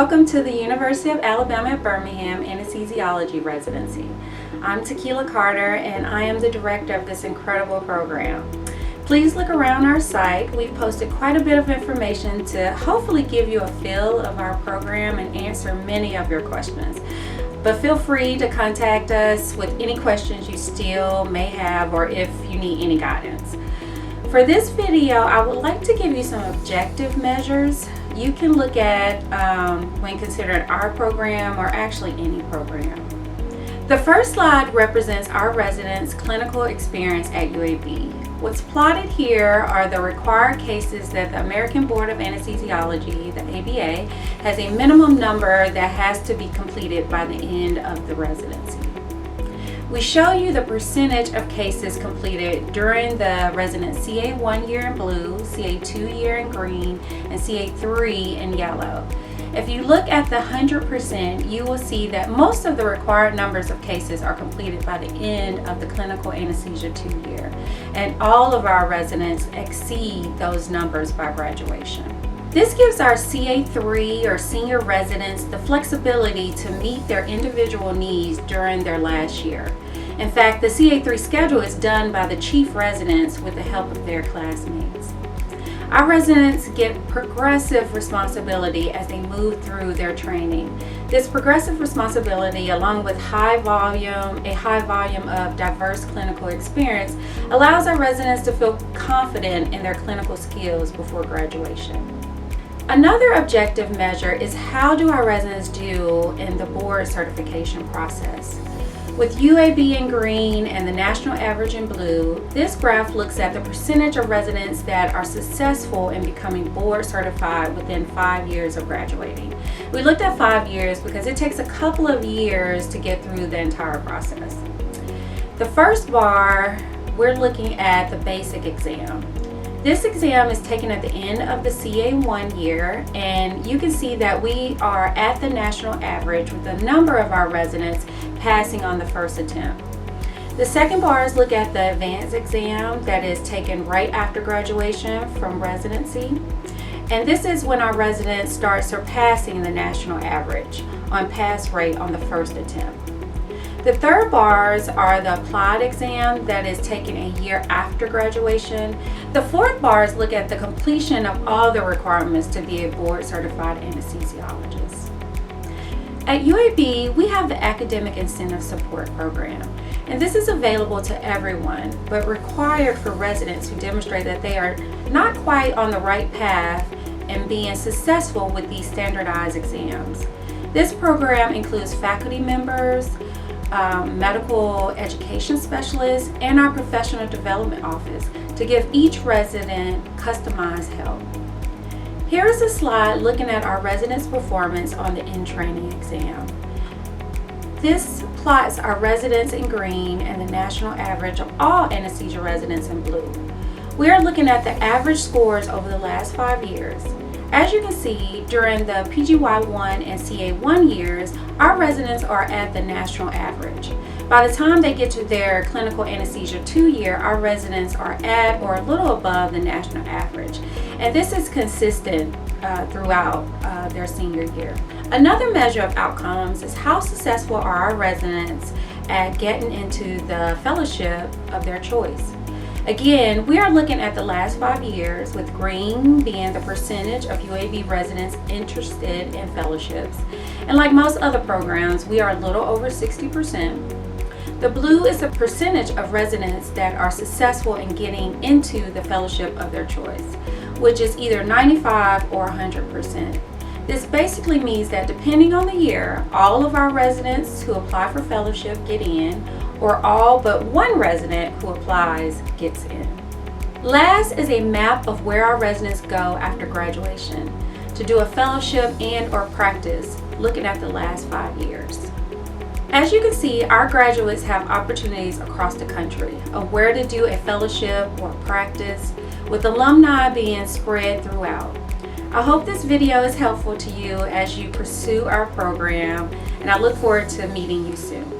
Welcome to the University of Alabama at Birmingham Anesthesiology Residency. I'm Tequila Carter and I am the director of this incredible program. Please look around our site. We've posted quite a bit of information to hopefully give you a feel of our program and answer many of your questions. But feel free to contact us with any questions you still may have or if you need any guidance. For this video, I would like to give you some objective measures you can look at when considering our program or actually any program. The first slide represents our residents' clinical experience at UAB. What's plotted here are the required cases that the American Board of Anesthesiology, the ABA, has a minimum number that has to be completed by the end of the residency. We show you the percentage of cases completed during the resident CA1 year in blue, CA2 year in green, and CA3 in yellow. If you look at the 100%, you will see that most of the required numbers of cases are completed by the end of the clinical anesthesia 2 year, and all of our residents exceed those numbers by graduation. This gives our CA3 or senior residents the flexibility to meet their individual needs during their last year. In fact, the CA3 schedule is done by the chief residents with the help of their classmates. Our residents get progressive responsibility as they move through their training. This progressive responsibility, along with a high volume of diverse clinical experience, allows our residents to feel confident in their clinical skills before graduation. Another objective measure is how do our residents do in the board certification process. With UAB in green and the national average in blue, this graph looks at the percentage of residents that are successful in becoming board certified within 5 years of graduating. We looked at 5 years because it takes a couple of years to get through the entire process. The first bar, we're looking at the basic exam. This exam is taken at the end of the CA1 year, and you can see that we are at the national average with a number of our residents passing on the first attempt. The second bars look at the advanced exam that is taken right after graduation from residency, and this is when our residents start surpassing the national average on pass rate on the first attempt. The third bars are the applied exam that is taken a year after graduation. The fourth bars look at the completion of all the requirements to be a board certified anesthesiologist. At UAB, we have the Academic Incentive Support Program, and this is available to everyone, but required for residents who demonstrate that they are not quite on the right path and being successful with these standardized exams. This program includes faculty members, medical education specialists, and our professional development office to give each resident customized help. Here is a slide looking at our residents' performance on the in-training exam. This plots our residents in green and the national average of all anesthesia residents in blue. We are looking at the average scores over the last 5 years. As you can see, during the PGY1 and CA1 years, our residents are at the national average. By the time they get to their clinical anesthesia 2 year, our residents are at or a little above the national average. And this is consistent throughout their senior year. Another measure of outcomes is how successful are our residents at getting into the fellowship of their choice. Again, we are looking at the last 5 years, with green being the percentage of UAB residents interested in fellowships. And like most other programs, we are a little over 60%. The blue is the percentage of residents that are successful in getting into the fellowship of their choice, which is either 95 or 100%. This basically means that depending on the year, all of our residents who apply for fellowship get in, or all but one resident who applies gets in. Last is a map of where our residents go after graduation to do a fellowship and or practice, looking at the last 5 years. As you can see, our graduates have opportunities across the country of where to do a fellowship or practice, with alumni being spread throughout. I hope this video is helpful to you as you pursue our program, and I look forward to meeting you soon.